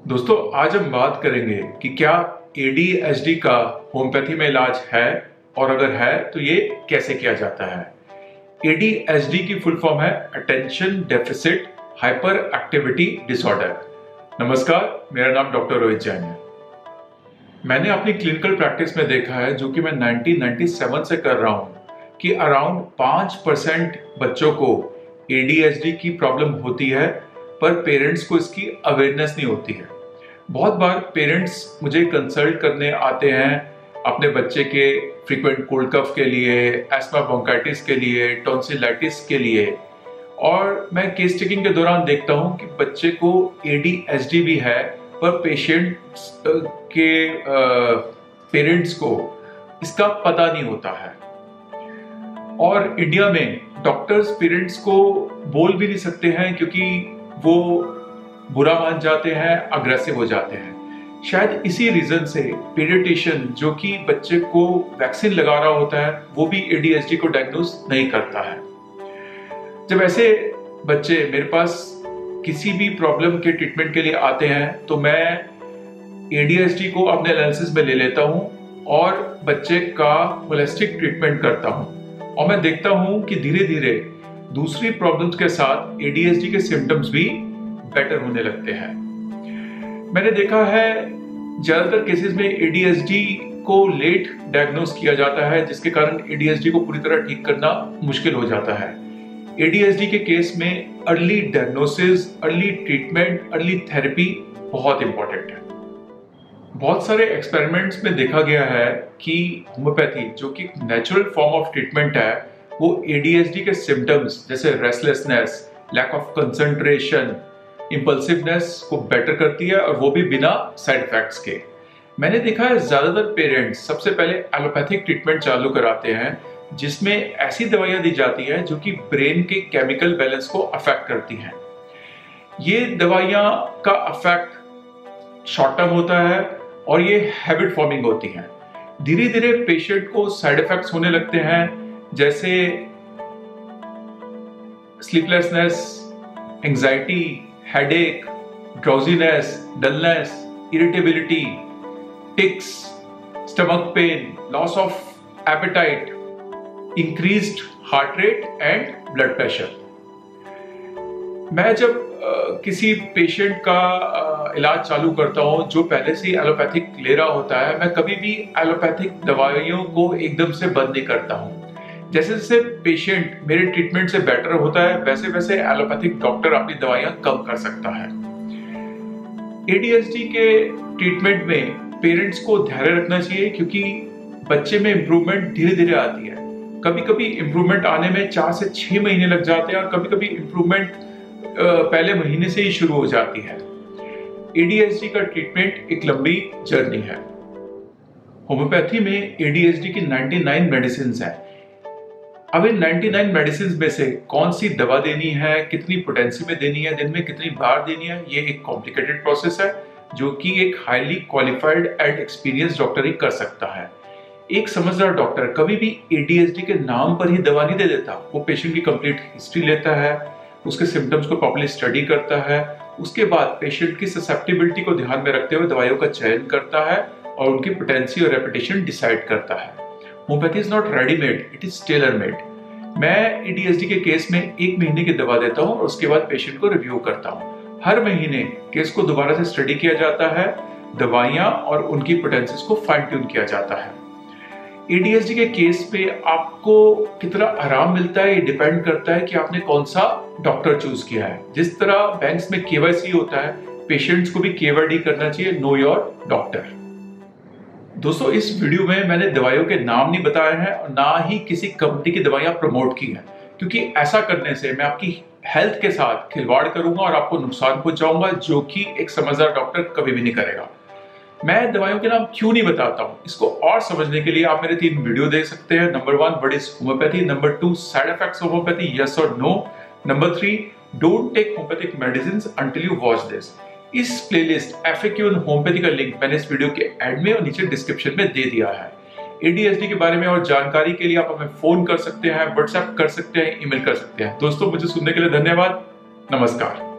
दोस्तों, आज हम बात करेंगे कि क्या एडीएचडी का होम्योपैथी में इलाज है और अगर है तो ये कैसे किया जाता है। एडीएचडी की फुल फॉर्म है attention deficit hyper activity disorder. नमस्कार, मेरा नाम डॉक्टर रोहित जैन है। मैंने अपनी क्लिनिकल प्रैक्टिस में देखा है, जो कि मैं 1997 से कर रहा हूं, कि अराउंड 5% बच्चों को एडीएचडी की प्रॉब्लम होती है, पर पेरेंट्स को इसकी अवेयरनेस नहीं होती है। बहुत बार पेरेंट्स मुझे कंसल्ट करने आते हैं अपने बच्चे के फ्रीक्वेंट कोल्ड कफ के लिए, एस्मा ब्रोंकाइटिस के लिए, टॉन्सिलाइटिस के लिए, और मैं केस टेकिंग के दौरान देखता हूं कि बच्चे को एडीएचडी भी है, पर पेशेंट के पेरेंट्स को इसका पता नहीं होता है। और इंडिया में डॉक्टर्स पेरेंट्स को बोल भी नहीं सकते हैं, क्योंकि वो बुरा मान जाते हैं, अग्रेसिव हो जाते हैं। शायद इसी रीजन से पीडियाट्रिशियन जो कि बच्चे को वैक्सीन लगा रहा होता है, वो भी एडीएचडी को डायग्नोज नहीं करता है। जब ऐसे बच्चे मेरे पास किसी भी प्रॉब्लम के ट्रीटमेंट के लिए आते हैं, तो मैं एडीएचडी को अपने एनालिसिस में ले लेता हूं और बच्चे का होलिस्टिक ट्रीटमेंट करता हूं, और मैं देखता हूं कि धीरे धीरे दूसरी प्रॉब्लम्स के साथ एडीएचडी के सिम्टम्स भी बेटर होने लगते हैं। मैंने देखा है ज्यादातर केसेस में एडीएचडी को लेट डायग्नोज किया जाता है, जिसके कारण एडीएचडी को पूरी तरह ठीक करना मुश्किल हो जाता है। एडीएचडी के केस में early diagnosis, early treatment, early therapy बहुत इंपॉर्टेंट है। बहुत सारे एक्सपेरिमेंट्स में देखा गया है कि होम्योपैथी, जो कि नेचुरल फॉर्म ऑफ ट्रीटमेंट है, वो एडीएचडी के सिम्टम्स जैसे रेस्टलेसनेस, लैक ऑफ कंसंट्रेशन, इंपल्सिवनेस को बेटर करती है, और वो भी बिना साइड इफेक्ट्स के। मैंने देखा है ज्यादातर पेरेंट्स सबसे पहले एलोपैथिक ट्रीटमेंट चालू कराते हैं, जिसमें ऐसी दवाइयां दी जाती है जो कि ब्रेन के केमिकल बैलेंस को अफेक्ट करती हैं। ये दवाइयां का अफेक्ट शॉर्ट टर्म होता है और ये हैबिट फॉर्मिंग होती हैं। धीरे धीरे पेशेंट को साइड इफेक्ट्स होने लगते हैं, जैसे sleeplessness, anxiety, headache, drowsiness, dullness, irritability, tics, stomach pain, loss of appetite, increased heart rate and blood pressure. मैं जब किसी पेशेंट का इलाज चालू करता हूं जो पहले से एलोपैथिक ले रहा होता है, मैं कभी भी एलोपैथिक दवाइयों को एकदम से बंद नहीं करता हूं। जैसे जैसे पेशेंट मेरे ट्रीटमेंट से बेटर होता है, वैसे वैसे एलोपैथिक डॉक्टर अपनी दवाइयां कम कर सकता है। एडीएचडी के ट्रीटमेंट में पेरेंट्स को धैर्य रखना चाहिए, क्योंकि बच्चे में इंप्रूवमेंट धीरे धीरे आती है। कभी कभी इंप्रूवमेंट आने में 4 से 6 महीने लग जाते हैं, और कभी कभी इंप्रूवमेंट पहले महीने से ही शुरू हो जाती है। एडीएचडी का ट्रीटमेंट एक लंबी जर्नी है। होम्योपैथी में एडीएचडी की 99 मेडिसिन है। अब इन 99 मेडिसिन में से कौन सी दवा देनी है, कितनी पोटेंसी में देनी है, दिन में कितनी बार देनी है, ये एक कॉम्प्लिकेटेड प्रोसेस है, जो कि एक highly qualified and experience doctor ही कर सकता है। एक समझदार डॉक्टर कभी भी एडीएचडी के नाम पर ही दवा नहीं दे देता। वो पेशेंट की कंप्लीट हिस्ट्री लेता है, उसके सिम्टम्स को प्रॉपर्ली स्टडी करता है, उसके बाद पेशेंट की ससेप्टिबिलिटी को ध्यान में रखते हुए दवाइयों का चयन करता है और उनकी पोटेंसी और रेपिटेशन डिसाइड करता है। Homeopathy is not readymade, it is tailor made. मैं एडीएचडी के केस में 1 महीने की दवा देता हूं और उसके बाद पेशेंट को रिव्यू करता हूं। हर महीने केस को दोबारा से स्टडी किया जाता है, दवाइयां और उनकी पोटेंसीज को फाइन ट्यून किया जाता है। एडीएचडी के केस पे आपको कितना आराम मिलता है, ये डिपेंड करता है कि आपने कौन सा डॉक्टर चूज किया है। जिस तरह बैंक्स में केवाईसी होता है, पेशेंट्स को भी केवाईडी करना चाहिए, नो योर डॉक्टर। दोस्तों, इस वीडियो में मैंने दवाइयों के नाम नहीं बताए हैं और ना ही किसी कंपनी की दवाइयां प्रमोट की हैं, क्योंकि ऐसा करने से मैं आपकी हेल्थ के साथ खिलवाड़ करूंगा और आपको नुकसान पहुंचाऊंगा, जो कि एक समझदार डॉक्टर कभी भी नहीं करेगा। मैं दवाइयों के नाम क्यों नहीं बताता हूं, इसको और समझने के लिए आप मेरे 3 वीडियो देख सकते हैं। Number 1, what is homeopathy. Number 2, side effects of homeopathy, yes और no. Number 3, don't take homeopathic medicine until you watch this. इस प्लेलिस्ट एफएक्यू ऑन होम्योपैथी का लिंक मैंने इस वीडियो के एंड में और नीचे डिस्क्रिप्शन में दे दिया है। एडीएचडी के बारे में और जानकारी के लिए आप हमें फोन कर सकते हैं, व्हाट्सएप कर सकते हैं, ईमेल कर सकते हैं। दोस्तों, मुझे सुनने के लिए धन्यवाद। नमस्कार।